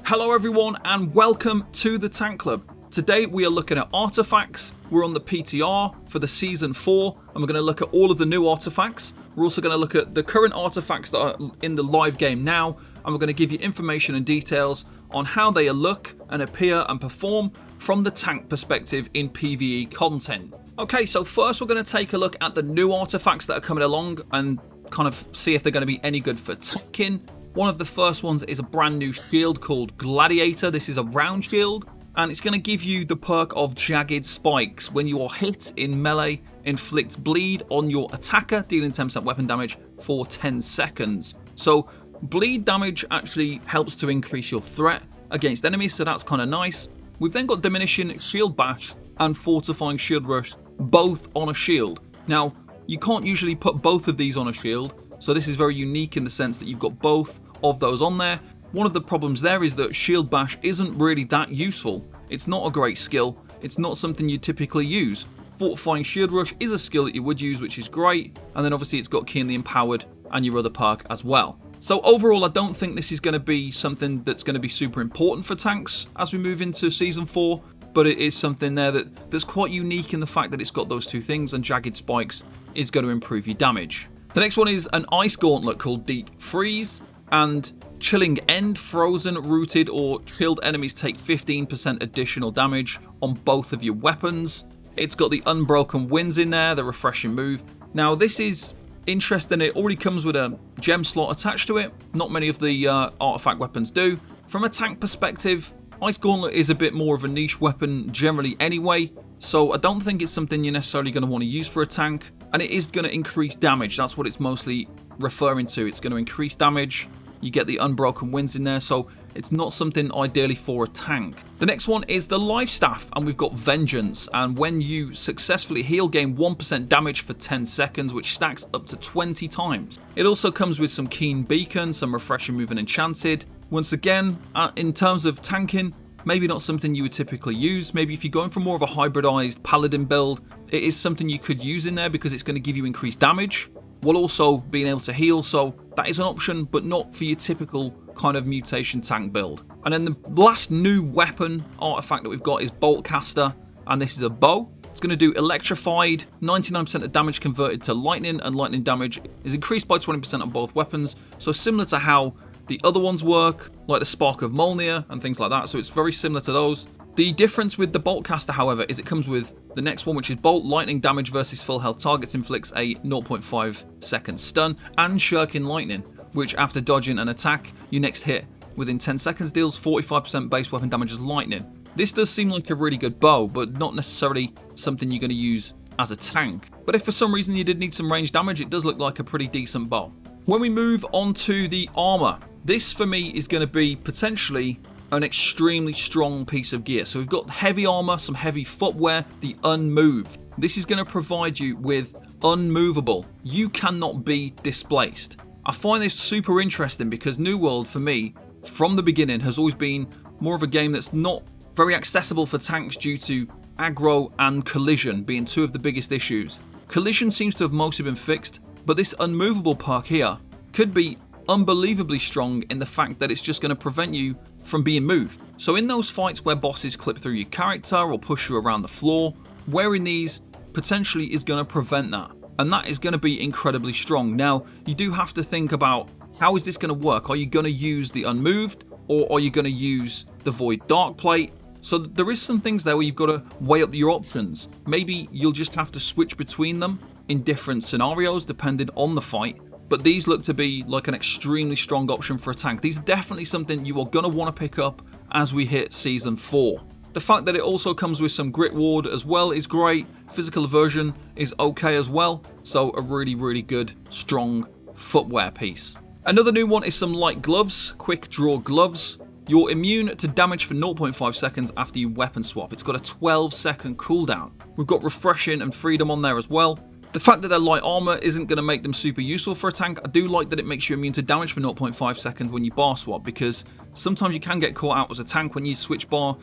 Hello everyone and welcome to the Tank Club. Today we are looking at artifacts. We're on the PTR for the Season 4 and we're going to look at all of the new artifacts. We're also going to look at the current artifacts that are in the live game now, and we're going to give you information and details on how they look and appear and perform from the tank perspective in PvE content. Okay, so first we're going to take a look at the new artifacts that are coming along and kind of see if they're going to be any good for tanking. One of the first ones is a brand new shield called Gladiator. This is a round shield, and it's going to give you the perk of Jagged Spikes. When you are hit in melee, inflicts bleed on your attacker, dealing 10% weapon damage for 10 seconds. So bleed damage actually helps to increase your threat against enemies, so that's kind of nice. We've then got Diminishing Shield Bash and Fortifying Shield Rush, both on a shield. Now, you can't usually put both of these on a shield, so this is very unique in the sense that you've got both of those on there. One of the problems there is that Shield Bash isn't really that useful. It's not a great skill. It's not something you typically use. Fortifying Shield Rush is a skill that you would use, which is great. And then obviously it's got Keenly Empowered and your other perk as well. So overall, I don't think this is going to be something that's going to be super important for tanks as we move into Season 4. But it is something there that's quite unique in the fact that it's got those two things, and Jagged Spikes is going to improve your damage. The next one is an ice gauntlet called Deep Freeze, and Chilling End. Frozen, rooted, or chilled enemies take 15% additional damage on both of your weapons. It's got the Unbroken Winds in there, the refreshing move. Now this is interesting, it already comes with a gem slot attached to it. Not many of the artifact weapons do. From a tank perspective, Ice Gauntlet is a bit more of a niche weapon generally anyway, so I don't think it's something you're necessarily going to want to use for a tank. And it is going to increase damage, that's what it's mostly referring to. It's going to increase damage. You get the Unbroken Winds in there, so it's not something ideally for a tank. The next one is the Life Staff, and we've got Vengeance. And when you successfully heal, gain 1% damage for 10 seconds, which stacks up to 20 times. It also comes with some Keen Beacon, some Refreshing Move and Enchanted. Once again, in terms of tanking, maybe not something you would typically use. Maybe if you're going for more of a hybridized Paladin build, it is something you could use in there because it's going to give you increased damage, while also being able to heal, so that is an option, but not for your typical kind of mutation tank build. And then the last new weapon artifact that we've got is Bolt Caster, and this is a bow. It's going to do Electrified, 99% of damage converted to lightning, and lightning damage is increased by 20% on both weapons, so similar to how the other ones work, like the Spark of Molnir and things like that, so it's very similar to those. The difference with the Bolt Caster, however, is it comes with the next one, which is Bolt. Lightning damage versus full health targets inflicts a 0.5 second stun, and Shirking Lightning, which after dodging an attack, your next hit within 10 seconds deals 45% base weapon damage as lightning. This does seem like a really good bow, but not necessarily something you're going to use as a tank. But if for some reason you did need some range damage, it does look like a pretty decent bow. When we move on to the armor, this for me is going to be potentially an extremely strong piece of gear. So we've got heavy armor, some heavy footwear, the Unmoved. This is going to provide you with unmovable. You cannot be displaced. I find this super interesting because New World, for me, from the beginning, has always been more of a game that's not very accessible for tanks due to aggro and collision being two of the biggest issues. Collision seems to have mostly been fixed, but this unmovable perk here could be unbelievably strong in the fact that it's just going to prevent you from being moved. So in those fights where bosses clip through your character or push you around the floor, wearing these potentially is going to prevent that. And that is going to be incredibly strong. Now, you do have to think about, how is this going to work? Are you going to use the Unmoved, or are you going to use the Void Dark Plate? So there is some things there where you've got to weigh up your options. Maybe you'll just have to switch between them in different scenarios depending on the fight. But these look to be like an extremely strong option for a tank. These are definitely something you are going to want to pick up as we hit Season 4. The fact that it also comes with some Grit Ward as well is great. Physical Aversion is okay as well. So a really, really good, strong footwear piece. Another new one is some light gloves, Quick Draw Gloves. You're immune to damage for 0.5 seconds after you weapon swap. It's got a 12-second cooldown. We've got Refreshing and Freedom on there as well. The fact that they're light armor isn't going to make them super useful for a tank. I do like that it makes you immune to damage for 0.5 seconds when you bar swap, because sometimes you can get caught out as a tank when you switch bar,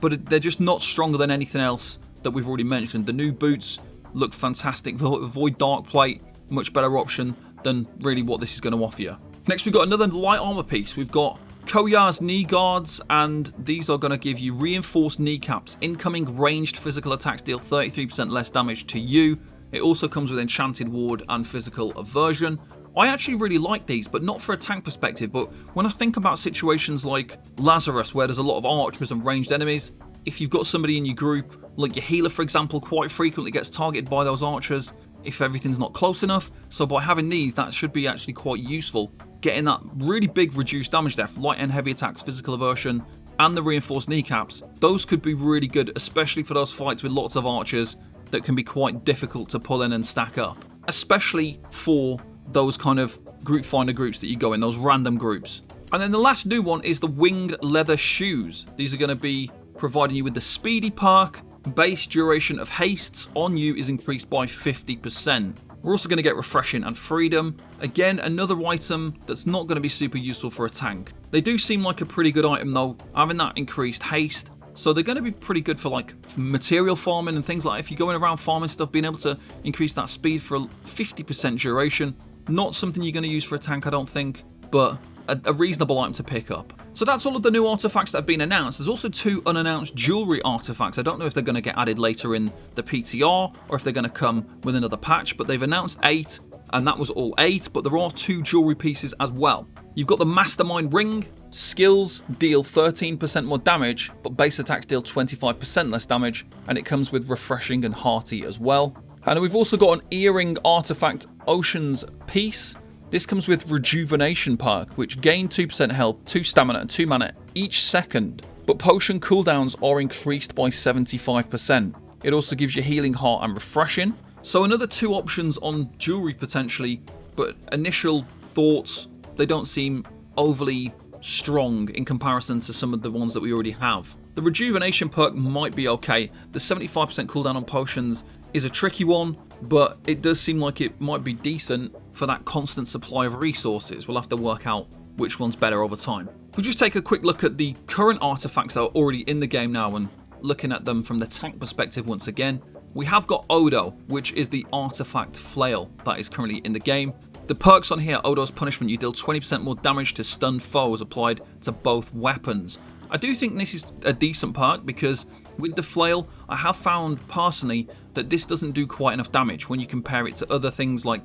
but they're just not stronger than anything else that we've already mentioned. The new boots look fantastic. The Void Dark Plate, much better option than really what this is going to offer you. Next, we've got another light armor piece. We've got Koya's knee guards, and these are going to give you reinforced kneecaps. Incoming ranged physical attacks deal 33% less damage to you. It also comes with enchanted ward and physical aversion. I actually really like these, but not for a tank perspective. But when I think about situations like Lazarus, where there's a lot of archers and ranged enemies, if you've got somebody in your group, like your healer for example, quite frequently gets targeted by those archers if everything's not close enough. So by having these, that should be actually quite useful. Getting that really big reduced damage there, light and heavy attacks, physical aversion, and the reinforced kneecaps, those could be really good, especially for those fights with lots of archers that can be quite difficult to pull in and stack up, especially for those kind of group finder groups that you go in, those random groups. And then the last new one is the winged leather shoes. These are going to be providing you with the speedy perk. Base duration of hastes on you is increased by 50%. We're also going to get refreshing and freedom. Again, another item that's not going to be super useful for a tank. They do seem like a pretty good item though, having that increased haste. So they're going to be pretty good for like material farming and things like that. If you're going around farming stuff, being able to increase that speed for 50% duration. Not something you're going to use for a tank, I don't think, but a reasonable item to pick up. So that's all of the new artifacts that have been announced. There's also 2 unannounced jewellery artifacts. I don't know if they're going to get added later in the PTR or if they're going to come with another patch, but they've announced 8, and that was all 8, but there are 2 jewellery pieces as well. You've got the Mastermind Ring. Skills deal 13% more damage, but base attacks deal 25% less damage, and it comes with refreshing and hearty as well. And we've also got an earring artifact, Ocean's Peace. This comes with rejuvenation perk, which gain 2% health, 2 stamina and 2 mana each second, but potion cooldowns are increased by 75%. It also gives you healing heart and refreshing. So another 2 options on jewelry potentially, but initial thoughts, they don't seem overly strong in comparison to some of the ones that we already have. The rejuvenation perk might be okay. The 75% cooldown on potions is a tricky one, but it does seem like it might be decent for that constant supply of resources. We'll have to work out which one's better over time. If we just take a quick look at the current artifacts that are already in the game now and looking at them from the tank perspective once again, we have got Odo, which is the artifact flail that is currently in the game. The perks on here, Odo's punishment, you deal 20% more damage to stunned foes applied to both weapons. I do think this is a decent perk because with the flail, I have found personally that this doesn't do quite enough damage when you compare it to other things like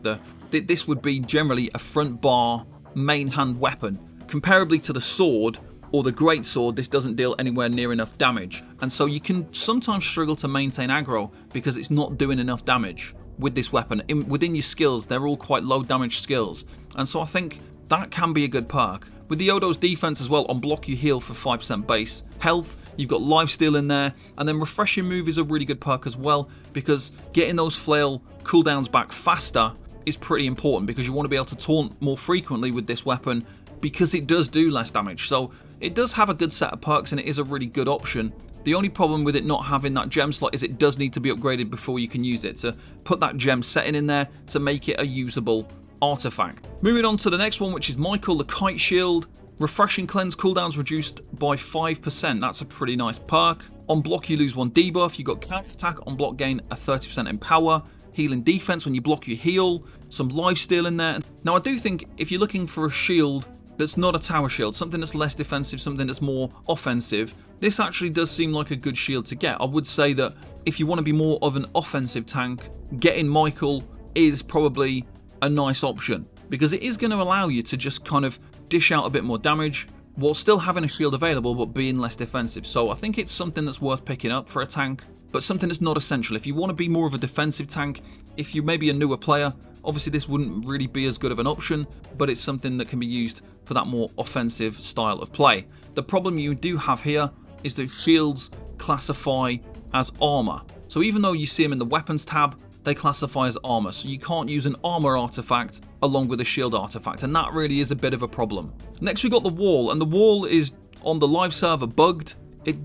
this would be generally a front bar main hand weapon. Comparably to the sword or the great sword, this doesn't deal anywhere near enough damage, and so you can sometimes struggle to maintain aggro because it's not doing enough damage with this weapon. Within your skills, they're all quite low damage skills, and so I think that can be a good perk. With the Odo's defense as well, on block you heal for 5% base health, you've got lifesteal in there, and then refreshing move is a really good perk as well, because getting those flail cooldowns back faster is pretty important, because you want to be able to taunt more frequently with this weapon because it does do less damage. So it does have a good set of perks and it is a really good option. The only problem with it not having that gem slot is it does need to be upgraded before you can use it, to put that gem setting in there to make it a usable artifact. Moving on to the next one, which is Michael the Kite Shield. Refreshing cleanse cooldowns reduced by 5%. That's a pretty nice perk. On block you lose 1 debuff. You got counter attack on block, gain a 30% in power. Healing defense, when you block you heal. Some lifesteal in there. Now I do think if you're looking for a shield that's not a tower shield, something that's less defensive, something that's more offensive, this actually does seem like a good shield to get. I would say that if you want to be more of an offensive tank, getting Michael is probably a nice option, because it is going to allow you to just kind of dish out a bit more damage while still having a shield available but being less defensive. So I think it's something that's worth picking up for a tank, but something that's not essential. If you want to be more of a defensive tank, if you may be a newer player, obviously this wouldn't really be as good of an option, but it's something that can be used for that more offensive style of play. The problem you do have here is that shields classify as armor. So even though you see them in the weapons tab, they classify as armor. So you can't use an armor artifact along with a shield artifact, and that really is a bit of a problem. Next we got the wall, and the wall is on the live server bugged.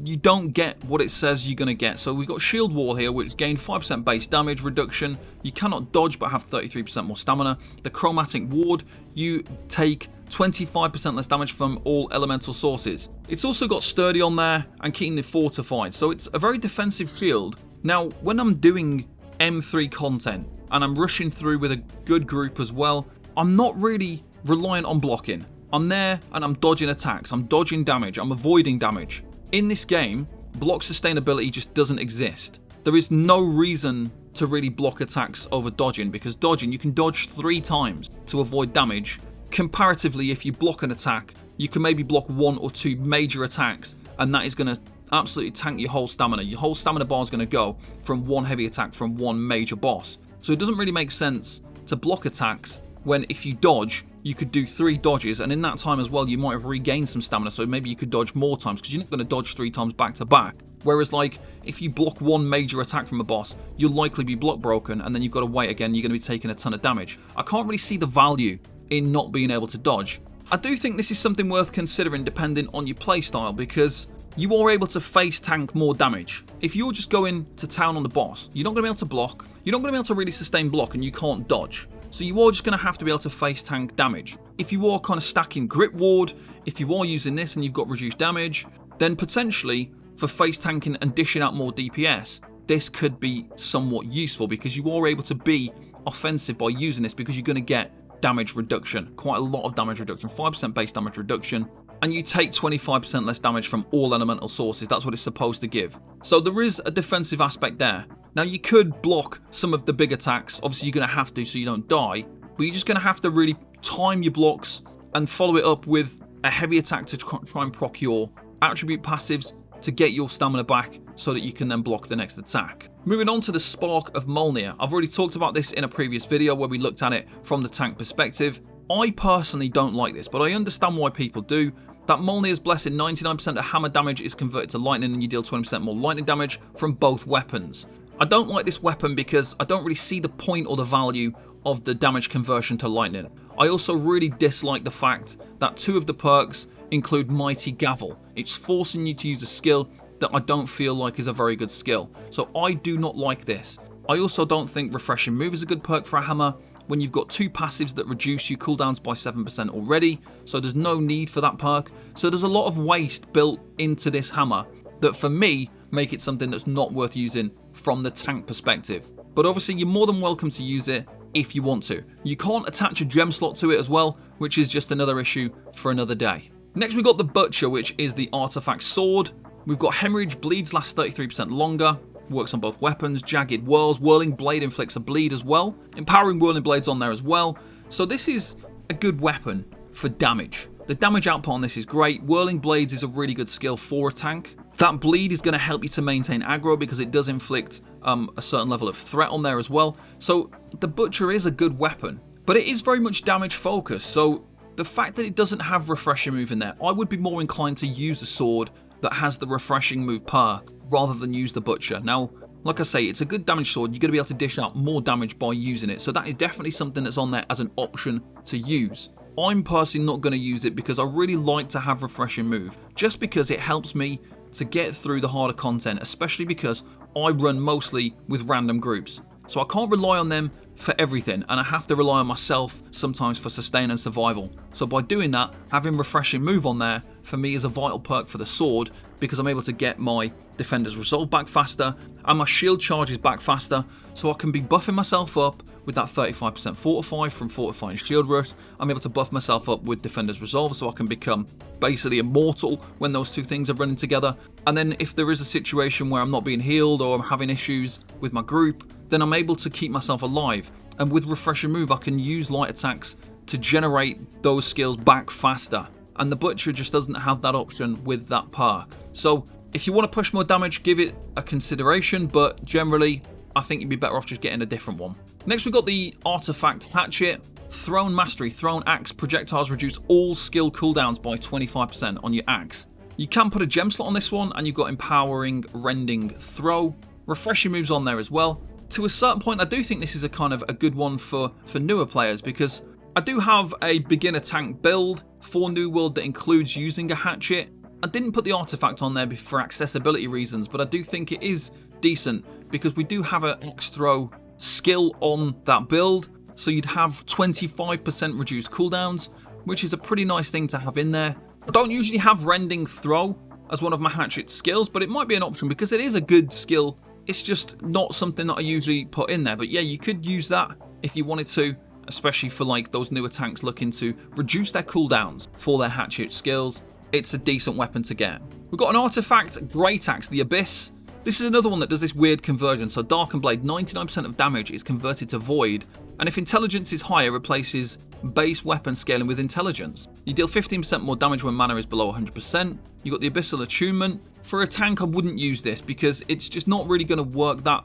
You don't get what it says you're going to get. So we've got shield wall here, which gain 5% base damage reduction. You cannot dodge but have 33% more stamina. The chromatic ward, you take 25% less damage from all elemental sources. It's also got sturdy on there and keenly fortified, so it's a very defensive shield. Now when I'm doing M3 content and I'm rushing through with a good group as well, I'm not really reliant on blocking. I'm there and I'm dodging attacks, I'm dodging damage, I'm avoiding damage. In this game, block sustainability just doesn't exist. There is no reason to really block attacks over dodging, because dodging, you can dodge 3 times to avoid damage. Comparatively, if you block an attack, you can maybe block 1 or 2 major attacks, and that is going to absolutely tank your whole stamina. Your whole stamina bar is going to go from 1 heavy attack from 1 major boss. So it doesn't really make sense to block attacks when, if you dodge, you could do 3 dodges, and in that time as well you might have regained some stamina, so maybe you could dodge more times, because you're not going to dodge 3 times back to back. Whereas, like, if you block 1 major attack from a boss, you'll likely be block broken, and then you've got to wait again, you're going to be taking a ton of damage. I can't really see the value in not being able to dodge. I do think this is something worth considering depending on your playstyle, because you are able to face tank more damage. If you're just going to town on the boss, you're not going to be able to block, you're not going to be able to really sustain block, and you can't dodge. So you are just going to have to be able to face tank damage. If you are kind of stacking grip ward, if you are using this and you've got reduced damage, then potentially for face tanking and dishing out more DPS, this could be somewhat useful, because you are able to be offensive by using this, because you're going to get damage reduction, quite a lot of damage reduction, 5% base damage reduction, and you take 25% less damage from all elemental sources. That's what it's supposed to give. So there is a defensive aspect there. Now, you could block some of the big attacks, obviously you're going to have to so you don't die, but you're just going to have to really time your blocks and follow it up with a heavy attack to try and proc your attribute passives to get your stamina back so that you can then block the next attack. Moving on to the Spark of Mjolnir. I've already talked about this in a previous video where we looked at it from the tank perspective. I personally don't like this, but I understand why people do. That Mjolnir's blessing, 99% of hammer damage is converted to lightning, and you deal 20% more lightning damage from both weapons. I don't like this weapon because I don't really see the point or the value of the damage conversion to lightning. I also really dislike the fact that 2 of the perks include Mighty Gavel. It's forcing you to use a skill that I don't feel like is a very good skill. So I do not like this. I also don't think Refreshing Move is a good perk for a hammer when you've got 2 passives that reduce your cooldowns by 7% already, so there's no need for that perk. So there's a lot of waste built into this hammer that, for me, make it something that's not worth using from the tank perspective. But obviously you're more than welcome to use it if you want to. You can't attach a gem slot to it as well, which is just another issue for another day. Next we've got the Butcher, which is the artifact sword. We've got Hemorrhage, bleeds last 33% longer, works on both weapons, Jagged Whirls, Whirling Blade inflicts a bleed as well, Empowering Whirling Blade's on there as well. So this is a good weapon for damage. The damage output on this is great. Whirling Blades is a really good skill for a tank. That bleed is going to help you to maintain aggro because it does inflict a certain level of threat on there as well. So the Butcher is a good weapon, but it is very much damage focused. So the fact that it doesn't have Refreshing Move in there, I would be more inclined to use a sword that has the Refreshing Move perk rather than use the Butcher. Now, like I say, it's a good damage sword. You're going to be able to dish out more damage by using it. So that is definitely something that's on there as an option to use. I'm personally not going to use it because I really like to have Refreshing Move, just because it helps me to get through the harder content, especially because I run mostly with random groups. So I can't rely on them for everything, and I have to rely on myself sometimes for sustain and survival. So by doing that, having Refreshing Move on there for me is a vital perk for the sword, because I'm able to get my Defender's Resolve back faster and my shield charges back faster, so I can be buffing myself up with that 35% Fortify from Fortifying Shield Rush. I'm able to buff myself up with Defender's Resolve so I can become basically immortal when those 2 things are running together. And then if there is a situation where I'm not being healed or I'm having issues with my group, then I'm able to keep myself alive. And with Refreshing Move, I can use light attacks to generate those skills back faster. And the Butcher just doesn't have that option with that perk. So if you want to push more damage, give it a consideration, but generally, I think you'd be better off just getting a different one. Next, we've got the Artifact Hatchet. Thrown Mastery. Thrown Axe projectiles reduce all skill cooldowns by 25% on your axe. You can put a gem slot on this one, and you've got Empowering Rending Throw. Refreshing Moves on there as well. To a certain point, I do think this is a kind of a good one for newer players, because I do have a beginner tank build for New World that includes using a hatchet. I didn't put the artifact on there for accessibility reasons, but I do think it is decent because we do have an axe throw skill on that build, so you'd have 25% reduced cooldowns, which is a pretty nice thing to have in there. I don't usually have Rending Throw as one of my hatchet skills, but it might be an option because it is a good skill. It's just not something that I usually put in there, but yeah, you could use that if you wanted to. especially for like those newer tanks looking to reduce their cooldowns for their hatchet skills. It's a decent weapon to get. We've got an artifact, Great Axe, the Abyss. This is another one that does this weird conversion. So Dark and Blade, 99% of damage is converted to Void, and if intelligence is higher, replaces base weapon scaling with intelligence. You deal 15% more damage when mana is below 100%. You got the Abyssal Attunement. For a tank, I wouldn't use this because it's just not really going to work that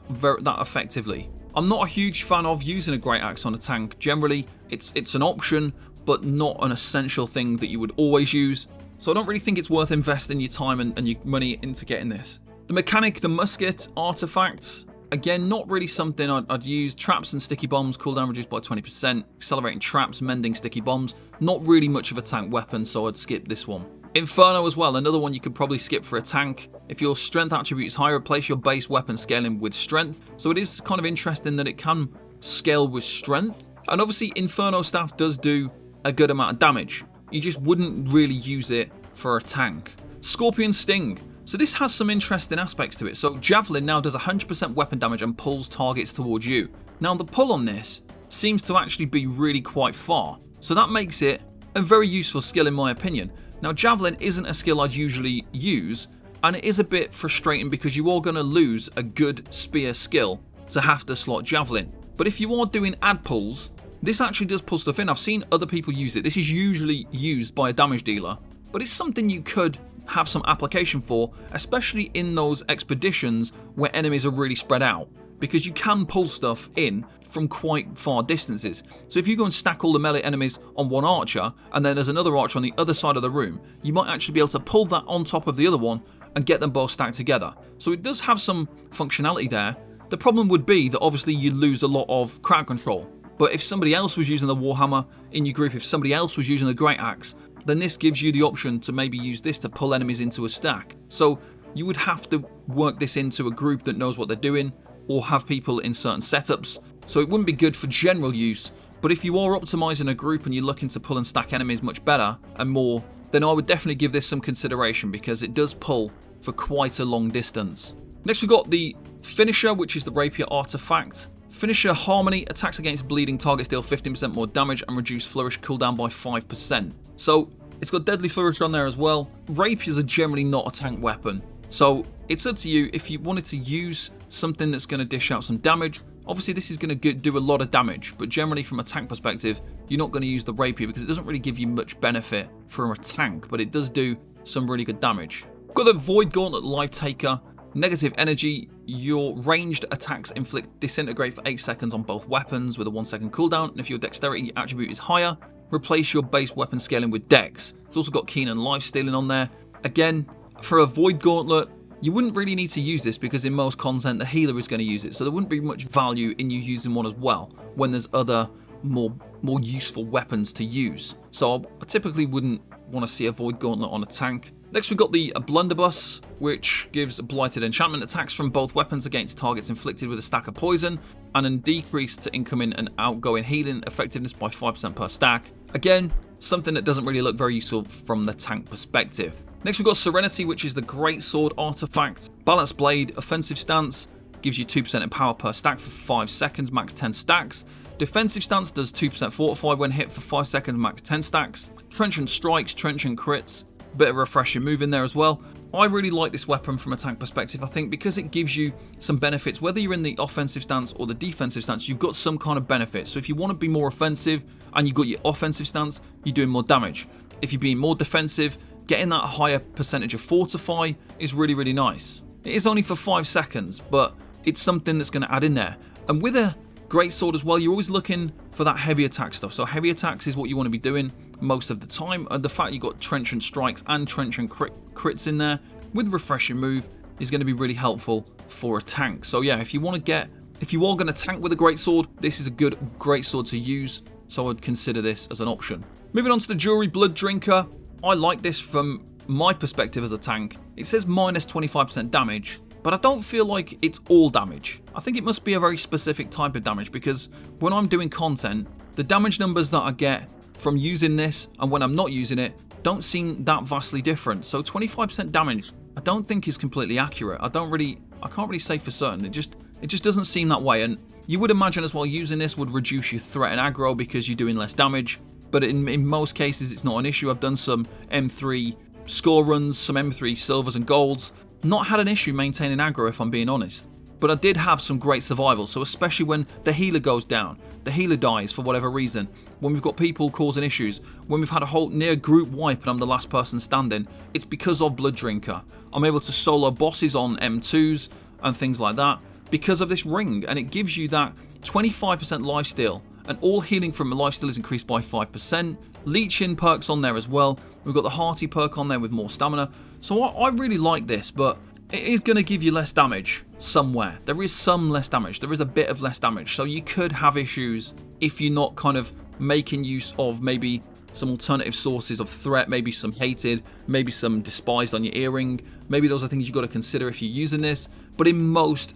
effectively. I'm not a huge fan of using a Great Axe on a tank. Generally, it's an option, but not an essential thing that you would always use. So I don't really think it's worth investing your time and your money into getting this. The mechanic, the musket artifact, again, not really something I'd use. Traps and sticky bombs, cooldown reduced by 20%. Accelerating traps, mending sticky bombs. Not really much of a tank weapon, so I'd skip this one. Inferno as well, another one you could probably skip for a tank. If your strength attribute is high, replace your base weapon scaling with strength. So it is kind of interesting that it can scale with strength. And obviously Inferno staff does do a good amount of damage. You just wouldn't really use it for a tank. Scorpion Sting. So this has some interesting aspects to it. So Javelin now does 100% weapon damage and pulls targets towards you. Now the pull on this seems to actually be really quite far. So that makes it a very useful skill in my opinion. Now Javelin isn't a skill I'd usually use, and it is a bit frustrating because you are going to lose a good spear skill to have to slot Javelin. But if you are doing ad pulls, this actually does pull stuff in. I've seen other people use it. This is usually used by a damage dealer, but it's something you could have some application for, especially in those expeditions where enemies are really spread out, because you can pull stuff in from quite far distances. So if you go and stack all the melee enemies on one archer, and then there's another archer on the other side of the room, you might actually be able to pull that on top of the other one and get them both stacked together. So it does have some functionality there. The problem would be that obviously you lose a lot of crowd control. But if somebody else was using the Warhammer in your group, if somebody else was using the Great Axe, then this gives you the option to maybe use this to pull enemies into a stack. So you would have to work this into a group that knows what they're doing, or have people in certain setups. So it wouldn't be good for general use, but if you are optimizing a group and you're looking to pull and stack enemies much better and more, then I would definitely give this some consideration because it does pull for quite a long distance. Next we've got the Finisher, which is the Rapier artifact. Finisher Harmony, attacks against bleeding targets deal 15% more damage and reduce Flourish cooldown by 5%. So it's got Deadly Flourish on there as well. Rapiers are generally not a tank weapon, so it's up to you if you wanted to use something that's going to dish out some damage. Obviously this is going to do a lot of damage, but generally from a tank perspective, you're not going to use the Rapier because it doesn't really give you much benefit from a tank, but it does do some really good damage. We've got the Void Gauntlet Life Taker. Negative energy, your ranged attacks inflict disintegrate for 8 seconds on both weapons with a 1-second cooldown, and if your dexterity attribute is higher, replace your base weapon scaling with dex. It's also got Keen and Life Stealing on there. Again, for a Void Gauntlet, you wouldn't really need to use this because in most content the healer is going to use it, so there wouldn't be much value in you using one as well when there's other more useful weapons to use. So I typically wouldn't want to see a Void Gauntlet on a tank. Next we've got the Blunderbuss, which gives blighted enchantment attacks from both weapons against targets inflicted with a stack of poison, and a decrease to incoming and outgoing healing effectiveness by 5% per stack. Again, something that doesn't really look very useful from the tank perspective. Next we've got Serenity, which is the Greatsword artifact. Balanced Blade, offensive stance, gives you 2% in power per stack for 5 seconds, max 10 stacks. Defensive stance does 2% fortify when hit for 5 seconds, max 10 stacks. Trenchant strikes, trenchant crits, bit of a refreshing move in there as well. I really like this weapon from a tank perspective, I think, because it gives you some benefits. Whether you're in the offensive stance or the defensive stance, you've got some kind of benefit. So if you want to be more offensive and you've got your offensive stance, you're doing more damage. If you're being more defensive, getting that higher percentage of fortify is really, really nice. It is only for 5 seconds, but it's something that's going to add in there. And with a Greatsword as well, you're always looking for that heavy attack stuff. So heavy attacks is what you want to be doing most of the time, and the fact you've got trenchant strikes and trenchant crits in there with refreshing move is going to be really helpful for a tank. So yeah, if you are going to tank with a Greatsword, this is a good Greatsword to use, so I'd consider this as an option. Moving on to the Jewellery Blood Drinker. I like this from my perspective as a tank. It says minus 25% damage, but I don't feel like it's all damage. I think it must be a very specific type of damage, because when I'm doing content, the damage numbers that I get from using this and when I'm not using it don't seem that vastly different. So 25% damage I don't think is completely accurate. I can't really say for certain. It just doesn't seem that way. And You would imagine as well using this would reduce your threat and aggro because you're doing less damage, but in most cases it's not an issue. I've done some M3 score runs, some M3 silvers and golds, not had an issue maintaining aggro if I'm being honest. But I did have some great survival, so especially when the healer goes down, the healer dies for whatever reason, when we've got people causing issues, when we've had a whole near group wipe and I'm the last person standing, it's because of Blood Drinker. I'm able to solo bosses on M2s and things like that because of this ring, and it gives you that 25% lifesteal, and all healing from lifesteal is increased by 5%. Leeching perks on there as well. We've got the Hearty perk on there with more stamina. So I really like this, but it is going to give you less damage somewhere. There is some less damage. There is a bit of less damage. So you could have issues if you're not kind of making use of maybe some alternative sources of threat, maybe some hated, maybe some despised on your earring. Maybe those are things you've got to consider if you're using this. But in most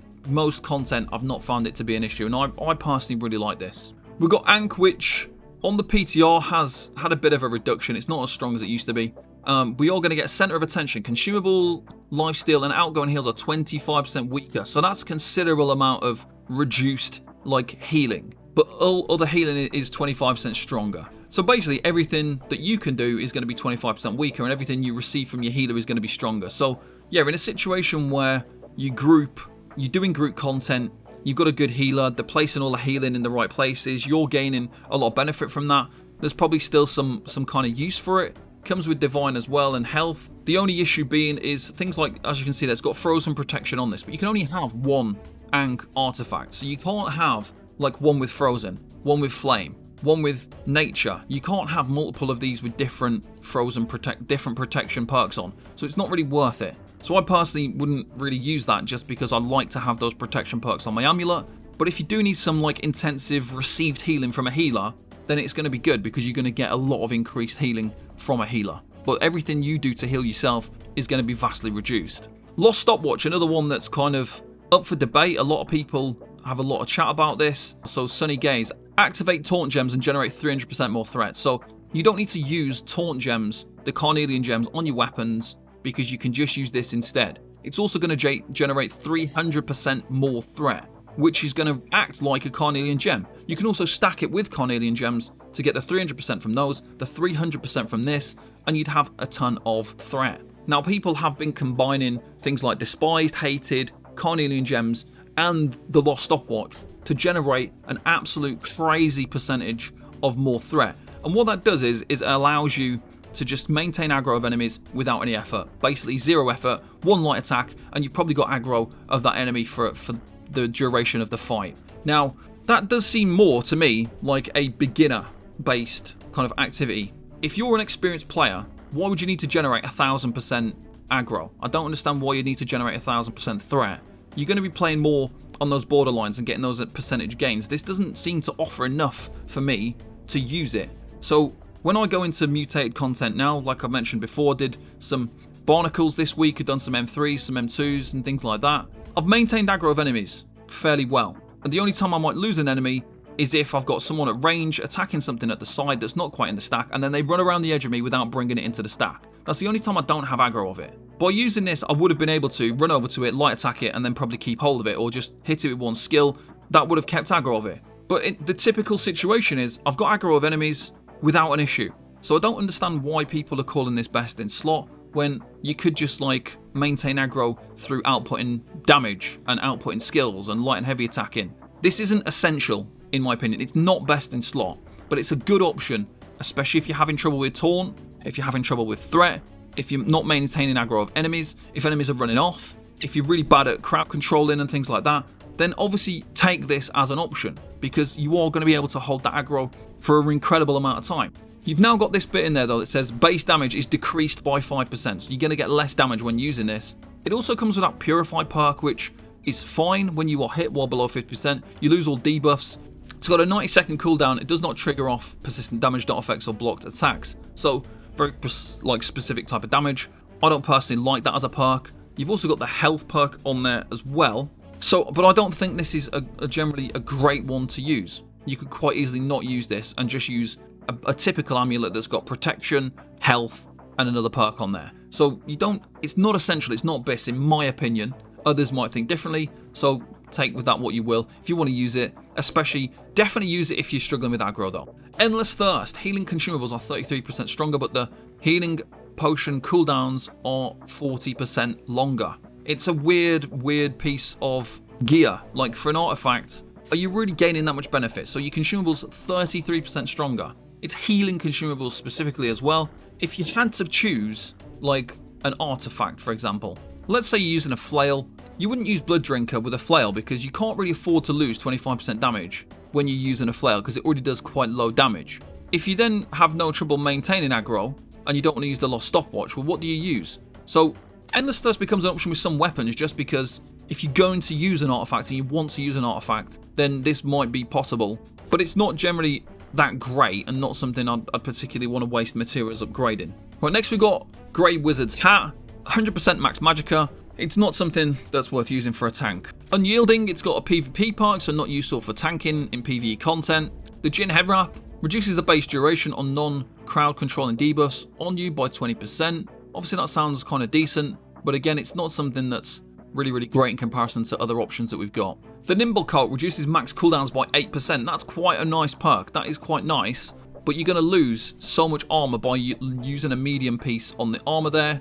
content, I've not found it to be an issue. And I personally really like this. We've got Ankh, which on the PTR has had a bit of a reduction. It's not as strong as it used to be. We are going to get Center of Attention. Consumable, lifesteal, and outgoing heals are 25% weaker. So that's a considerable amount of reduced healing. But all other healing is 25% stronger. So basically everything that you can do is going to be 25% weaker, and everything you receive from your healer is going to be stronger. So yeah, in a situation where you're doing group content, you've got a good healer, they're placing all the healing in the right places, you're gaining a lot of benefit from that. There's probably still some kind of use for it. Comes with divine as well and health. The only issue being is things like, as you can see, there's got frozen protection on this, but you can only have one Ankh artifact. So you can't have one with frozen, one with flame, one with nature. You can't have multiple of these with different different protection perks on. So it's not really worth it. So I personally wouldn't really use that just because I like to have those protection perks on my amulet. But if you do need some intensive received healing from a healer, then it's going to be good because you're going to get a lot of increased healing from a healer. But everything you do to heal yourself is going to be vastly reduced. Lost Stopwatch, another one that's kind of up for debate. A lot of people have a lot of chat about this. So Sunny Gaze, activate taunt gems and generate 300% more threat. So you don't need to use taunt gems, the Carnelian gems, on your weapons because you can just use this instead. It's also going to generate 300% more threat, which is going to act like a Carnelian gem. You can also stack it with Carnelian gems to get the 300% from those, the 300% from this, and you'd have a ton of threat. Now, people have been combining things like despised, hated, Carnelian gems, and the Lost Stopwatch to generate an absolute crazy percentage of more threat. And what that does is it allows you to just maintain aggro of enemies without any effort. Basically, zero effort, one light attack, and you've probably got aggro of that enemy for the duration of the fight. Now, that does seem more to me like a beginner-based kind of activity. If you're an experienced player, why would you need to generate 1000% aggro? I don't understand why you need to generate 1000% threat. You're going to be playing more on those borderlines and getting those percentage gains. This doesn't seem to offer enough for me to use it. So when I go into mutated content now, like I mentioned before, did some barnacles this week, I've done some M3s, some M2s and things like that. I've maintained aggro of enemies fairly well. And the only time I might lose an enemy is if I've got someone at range attacking something at the side that's not quite in the stack, and then they run around the edge of me without bringing it into the stack. That's the only time I don't have aggro of it. By using this, I would have been able to run over to it, light attack it, and then probably keep hold of it, or just hit it with one skill. That would have kept aggro of it. But the typical situation is I've got aggro of enemies without an issue. So I don't understand why people are calling this best in slot when you could just maintain aggro through outputting damage and outputting skills and light and heavy attacking. This isn't essential, in my opinion. It's not best in slot, but it's a good option, especially if you're having trouble with taunt, if you're having trouble with threat, if you're not maintaining aggro of enemies, if enemies are running off, if you're really bad at crowd controlling and things like that, then obviously take this as an option because you are going to be able to hold that aggro for an incredible amount of time. You've now got this bit in there though that says base damage is decreased by 5%, so you're going to get less damage when using this. It also comes with that Purify perk, which is fine when you are hit while below 50%. You lose all debuffs. It's got a 90-second cooldown. It does not trigger off persistent damage, dot effects, or blocked attacks. So very specific type of damage. I don't personally like that as a perk. You've also got the health perk on there as well. So, but I don't think this is generally a great one to use. You could quite easily not use this and just use a typical amulet that's got protection, health, and another perk on there. So it's not essential, it's not best in my opinion. Others might think differently, so take with that what you will. If you want to use it, especially, definitely use it if you're struggling with aggro though. Endless Thirst. Healing consumables are 33% stronger, but the healing potion cooldowns are 40% longer. It's a weird piece of gear. Like, for an artifact, are you really gaining that much benefit? So your consumables 33% stronger. It's healing consumables specifically as well. If you had to choose, like, an artifact, for example, let's say you're using a flail, you wouldn't use Blood Drinker with a flail because you can't really afford to lose 25% damage when you're using a flail because it already does quite low damage. If you then have no trouble maintaining aggro and you don't want to use the Lost Stopwatch, well, what do you use? So Endless Thirst becomes an option with some weapons just because if you're going to use an artifact and you want to use an artifact, then this might be possible. But it's not generally that great and not something I'd particularly want to waste materials upgrading. Right, next we got Grey Wizard's Hat, 100% max magicka. It's not something that's worth using for a tank. Unyielding, it's got a PvP perk, so not useful for tanking in PvE content. The Jinn Head Wrap reduces the base duration on non-crowd controlling debuffs on you by 20%. Obviously that sounds kind of decent, but again, it's not something that's really great in comparison to other options that we've got. The Nimble Coat reduces max cooldowns by 8%. That's quite a nice perk. That is quite nice, but you're going to lose so much armor by using a medium piece on the armor there.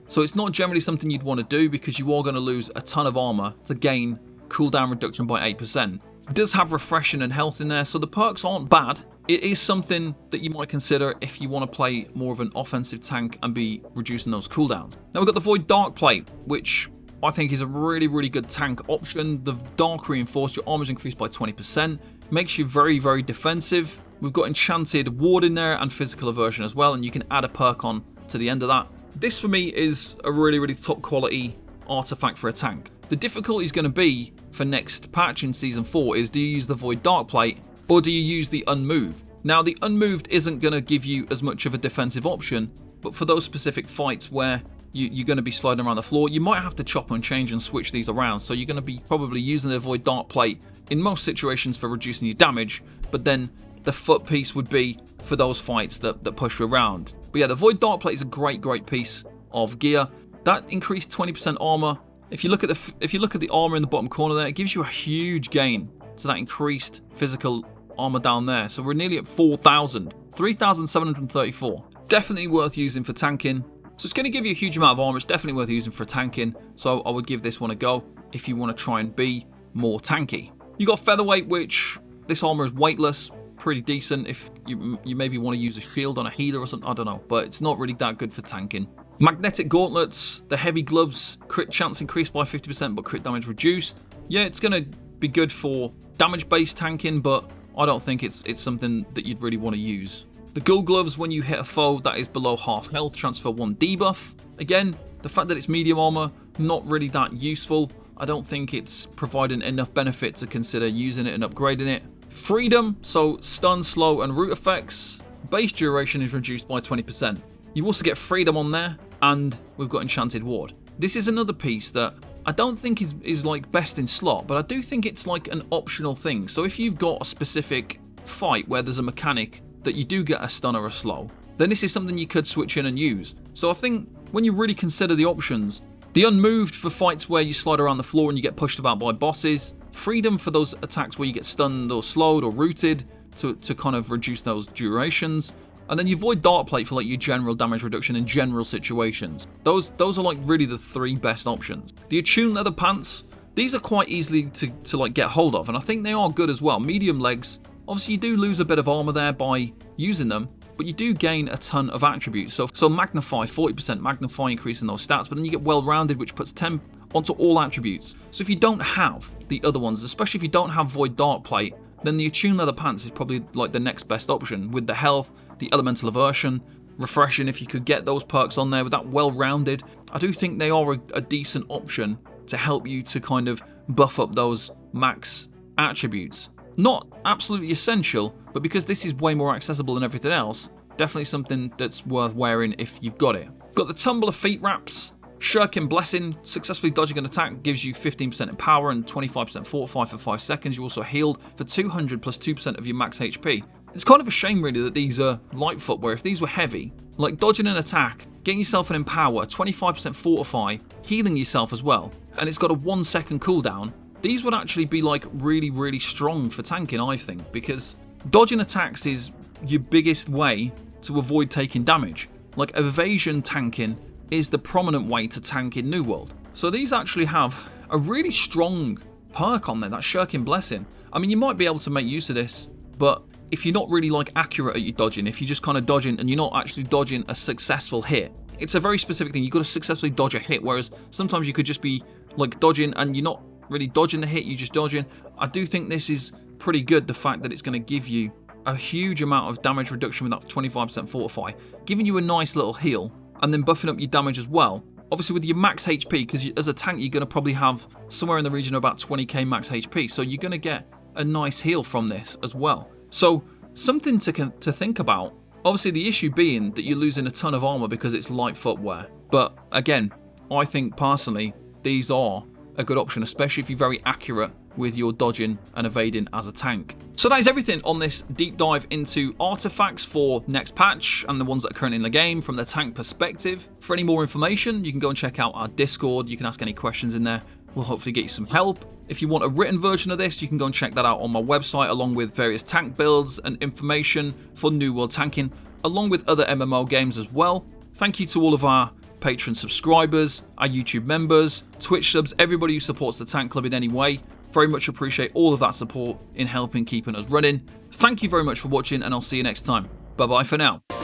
So it's not generally something you'd want to do because you are going to lose a ton of armor to gain cooldown reduction by 8%. It does have refreshing and health in there, so the perks aren't bad. It is something that you might consider if you want to play more of an offensive tank and be reducing those cooldowns. Now we've got the Void Dark Plate, which I think is a really good tank option. The Dark Reinforced, your armor's increased by 20%. Makes you very defensive. We've got Enchanted Ward in there and Physical Aversion as well, and you can add a perk on to the end of that. This for me is a really top quality artifact for a tank. The difficulty is going to be for next patch in Season 4 is, do you use the Void Dark Plate or do you use the Unmoved? Now the Unmoved isn't going to give you as much of a defensive option, but for those specific fights where you're going to be sliding around the floor, you might have to chop and change and switch these around. So you're going to be probably using the Void Dark Plate in most situations for reducing your damage, but then the foot piece would be for those fights that push you around. But yeah, the Void Dark Plate is a great piece of gear. That increased 20% armor. If you look at the armor in the bottom corner there, it gives you a huge gain to that increased physical armor down there. So we're nearly at 4,000, 3,734. Definitely worth using for tanking. So it's going to give you a huge amount of armor. It's definitely worth using for tanking. So I would give this one a go if you want to try and be more tanky. You got Featherweight, which this armor is weightless. Pretty decent if you maybe want to use a shield on a healer or something, I don't know, but it's not really that good for tanking. Magnetic Gauntlets, the Heavy Gloves, crit chance increased by 50% but crit damage reduced. Yeah, it's going to be good for damage based tanking, but I don't think it's something that you'd really want to use. The Ghoul Gloves, when you hit a foe that is below half health, transfer 1 debuff. Again, the fact that it's medium armor, not really that useful. I don't think it's providing enough benefit to consider using it and upgrading it. Freedom, so stun, slow and root effects. Base duration is reduced by 20%. You also get Freedom on there, and we've got Enchanted Ward. This is another piece that I don't think is like best in slot, but I do think it's like an optional thing. So if you've got a specific fight where there's a mechanic that you do get a stun or a slow, then this is something you could switch in and use. So I think when you really consider the options, the Unmoved for fights where you slide around the floor and you get pushed about by bosses, Freedom for those attacks where you get stunned or slowed or rooted to kind of reduce those durations, and then you Void Dark Plate for like your general damage reduction in general situations. Those are like really the 3 best options. The Attuned Leather Pants, these are quite easily to like get hold of, and I think they are good as well. Medium legs, obviously you do lose a bit of armor there by using them, but you do gain a ton of attributes. So Magnify, 40% Magnify, increasing those stats, but then you get Well-Rounded, which puts 10 onto all attributes. So if you don't have the other ones, especially if you don't have Void Dark Plate, then the Attuned Leather Pants is probably like the next best option with the health, the Elemental Aversion, Refreshing if you could get those perks on there with that Well-Rounded. I do think they are a decent option to help you to kind of buff up those max attributes. Not absolutely essential, but because this is way more accessible than everything else, definitely something that's worth wearing if you've got it. Got the Tumbler Feet Wraps. Shirking Blessing, successfully dodging an attack gives you 15% in power and 25% fortify for 5 seconds. You also healed for 200 plus 2% of your max HP. It's kind of a shame really that these are Lightfoot, where if these were heavy, like dodging an attack, getting yourself an Empower, 25% fortify, healing yourself as well, and it's got a 1 second cooldown, these would actually be like really, really strong for tanking, I think, because dodging attacks is your biggest way to avoid taking damage. Like evasion tanking is the prominent way to tank in New World. So these actually have a really strong perk on there, that Shirking Blessing. I mean, you might be able to make use of this, but if you're not really like accurate at your dodging, if you're just kind of dodging and you're not actually dodging a successful hit, it's a very specific thing. You've got to successfully dodge a hit, whereas sometimes you could just be like dodging and you're not really dodging the hit, you're just dodging. I do think this is pretty good, the fact that it's going to give you a huge amount of damage reduction with that 25% fortify, giving you a nice little heal, and then buffing up your damage as well. Obviously with your max HP, because as a tank you're going to probably have somewhere in the region of about 20k max HP, so you're going to get a nice heal from this as well. So something to think about. Obviously the issue being that you're losing a ton of armor because it's light footwear, but again, I think personally these are a good option, especially if you're very accurate with your dodging and evading as a tank. So that is everything on this deep dive into artifacts for next patch and the ones that are currently in the game from the tank perspective. For any more information, you can go and check out our Discord. You can ask any questions in there. We'll hopefully get you some help. If you want a written version of this, you can go and check that out on my website, along with various tank builds and information for New World tanking, along with other MMO games as well. Thank you to all of our Patreon subscribers, our YouTube members, Twitch subs, everybody who supports the Tank Club in any way. Very much appreciate all of that support in helping keeping us running. Thank you very much for watching, and I'll see you next time. Bye bye for now.